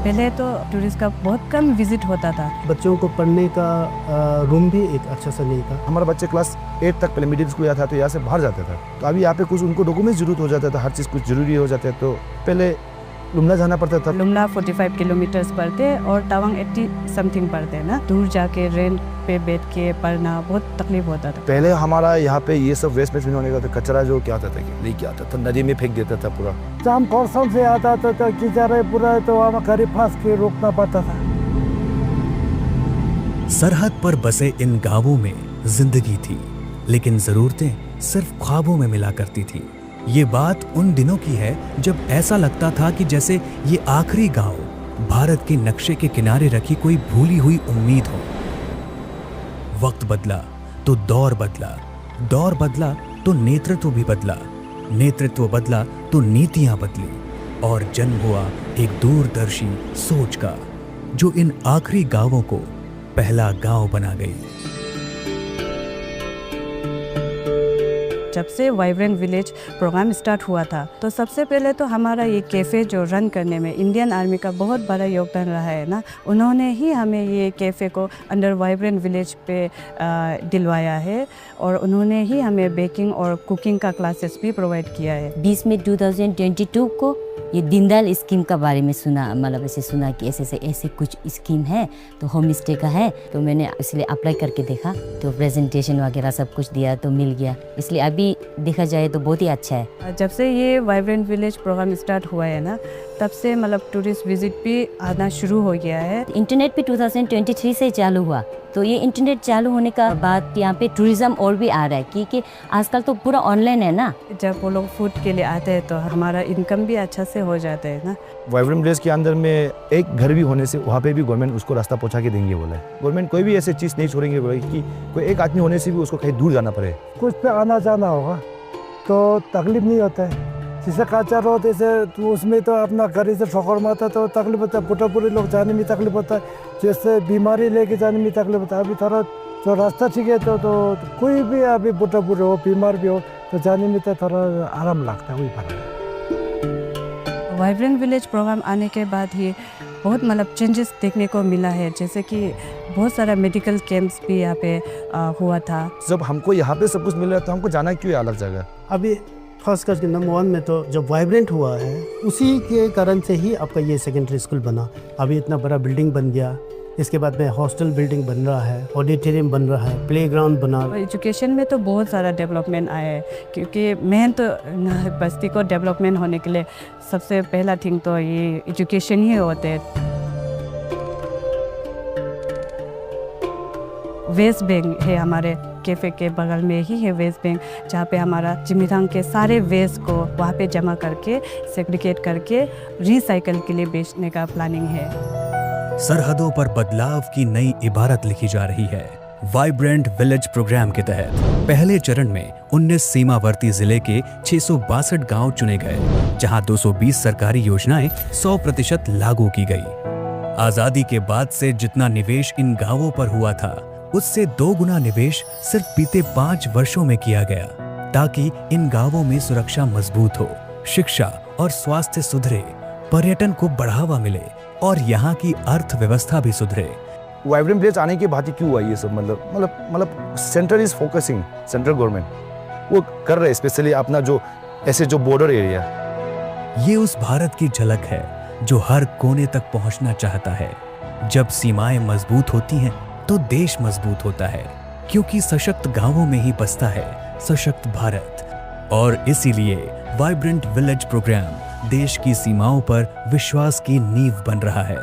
पहले तो टूरिस्ट का बहुत कम विजिट होता था। बच्चों को पढ़ने का रूम भी एक अच्छा सा नहीं था। हमारा बच्चे क्लास 8 तक पहले मिडिल स्कूल जाता था तो यहाँ से बाहर जाता था, तो अभी यहाँ पे कुछ उनको डॉक्यूमेंट्स जरूरत हो जाता था, हर चीज़ कुछ जरूरी हो जाता है, तो पहले लुमला जाना पड़ता था। लुमला 45 किलोमीटर्स पड़ते और तवांग 80 समथिंग पड़ते ना। दूर जाके रेंट पे बैठ के पढ़ना बहुत तकलीफ होता था। पहले हमारा यहाँ पे ये सब वेस्ट मैनेजमेंट होने का था, कचरा जो क्या आता था कि लेके आता था, नदी में फेंक देता था पूरा। शाम कौरसम से आता था तो कीचड़ पूरा, तो वहाँ गाड़ी फंस के रोकना पड़ता था। सरहद पर बसे इन गांवों में जिंदगी थी, लेकिन जरूरतें सिर्फ ख्वाबों में मिला करती थी। ये बात उन दिनों की है जब ऐसा लगता था कि जैसे ये आखिरी गांव भारत के नक्शे के किनारे रखी कोई भूली हुई उम्मीद हो। वक्त बदला तो दौर बदला, दौर बदला तो नेतृत्व भी बदला, नेतृत्व बदला तो नीतियां बदली, और जन्म हुआ एक दूरदर्शी सोच का, जो इन आखिरी गांवों को पहला गांव बना गई। जब से वाइब्रेंट विलेज प्रोग्राम स्टार्ट हुआ था तो सबसे पहले तो हमारा ये कैफ़े जो रन करने में इंडियन आर्मी का बहुत बड़ा योगदान रहा है ना। उन्होंने ही हमें ये कैफ़े को अंडर वाइब्रेंट विलेज पे दिलवाया है, और उन्होंने ही हमें बेकिंग और कुकिंग का क्लासेस भी प्रोवाइड किया है। 20 में 2022 को ये दीनदयाल स्कीम का बारे में सुना, मतलब ऐसे सुना कि ऐसे कुछ स्कीम है, तो होम स्टे का है, तो मैंने इसलिए अप्लाई करके देखा, तो प्रेजेंटेशन वगैरह सब कुछ दिया तो मिल गया। इसलिए अभी देखा जाए तो बहुत ही अच्छा है। जब से ये वाइब्रेंट विलेज प्रोग्राम स्टार्ट हुआ है ना, तब से मतलब टूरिस्ट विजिट भी आना शुरू हो गया है। इंटरनेट भी 2023 से चालू हुआ, तो ये इंटरनेट चालू होने का बाद यहाँ पे टूरिज्म और भी आ रहा है, क्योंकि आजकल तो पूरा ऑनलाइन है ना। जब वो लोग फूड के लिए आते हैं तो हमारा इनकम भी अच्छा से हो जाता है ना। वाइब्रेंट विलेज के अंदर में एक घर भी होने से वहाँ पे भी गवर्नमेंट उसको रास्ता पहुँचा के देंगे बोला है। गवर्नमेंट कोई भी ऐसी चीज़ नहीं छोड़ेंगे बोला कि कोई एक आदमी होने से भी उसको कहीं दूर जाना पड़े। कुछ पे आना जाना होगा तो तकलीफ नहीं होता है। जैसे काचा रोड ऐसे तो उसमें तो अपना गाड़ी से ठोकर मारता तो तकलीफ होता है, पुटापुरी लोग जाने में तकलीफ होता है, जैसे बीमारी लेके जाने में तकलीफ होता है। अभी थोड़ा जो रास्ता ठीक है तो कोई भी अभी पुटापुरी हो, बीमार भी हो, तो जाने में तो थोड़ा आराम लगता है, वही फर्क है। वाइब्रेंट विलेज प्रोग्राम आने के बाद ही बहुत मतलब चेंजेस देखने को मिला है, जैसे कि बहुत सारा मेडिकल कैंप्स भी यहाँ पे हुआ था। जब हमको यहाँ पे सब कुछ मिल रहा है तो हमको जाना क्यों है अलग जगह। अभी खास करके नंबर 1 में तो जब वाइब्रेंट हुआ है उसी के कारण से ही आपका ये सेकेंडरी स्कूल बना। अभी इतना बड़ा बिल्डिंग बन गया, इसके बाद में हॉस्टल बिल्डिंग बन रहा है, ऑडिटोरियम बन रहा है, प्लेग्राउंड बना। एजुकेशन में तो बहुत सारा डेवलपमेंट आया है, क्योंकि मेन तो बस्ती को डेवलपमेंट होने के लिए सबसे पहला थिंग तो ये एजुकेशन ही होते हैं। वेस्ट बैंक है हमारे कैफ़े के बगल में ही है वेस्ट बैंक, जहाँ पे हमारा जिमीथांग के सारे वेस्ट को वहाँ पे जमा करके सेग्रीगेट करके रिसाइकल के लिए बेचने का प्लानिंग है। सरहदों पर बदलाव की नई इबारत लिखी जा रही है। वाइब्रेंट विलेज प्रोग्राम के तहत पहले चरण में 19 सीमावर्ती जिले के 662 गांव चुने गए, जहां 220 सरकारी योजनाएं 100% लागू की गई। आजादी के बाद से जितना निवेश इन गांवों पर हुआ था, उससे 2 गुना निवेश सिर्फ बीते 5 वर्षों में किया गया, ताकि इन गांवों में सुरक्षा मजबूत हो, शिक्षा और स्वास्थ्य सुधरे, पर्यटन को बढ़ावा मिले और यहाँ की अर्थव्यवस्था भी सुधरे। वाइब्रेंट विलेज आने के बाद ही क्यों हुआ ये सब, मतलब centre is focusing, central government वो कर रहे, स्पेशली अपना जो ऐसे जो बॉर्डर एरिया। ये उस भारत की झलक है जो हर कोने तक पहुंचना चाहता है। जब सीमाएं मजबूत होती हैं तो देश मजबूत होता है, क्योंकि सशक्त गांवों में ही बसता है सशक्त भारत। और इसीलिए वाइब्रेंट विलेज प्रोग्राम देश की सीमाओं पर विश्वास की नींव बन रहा है।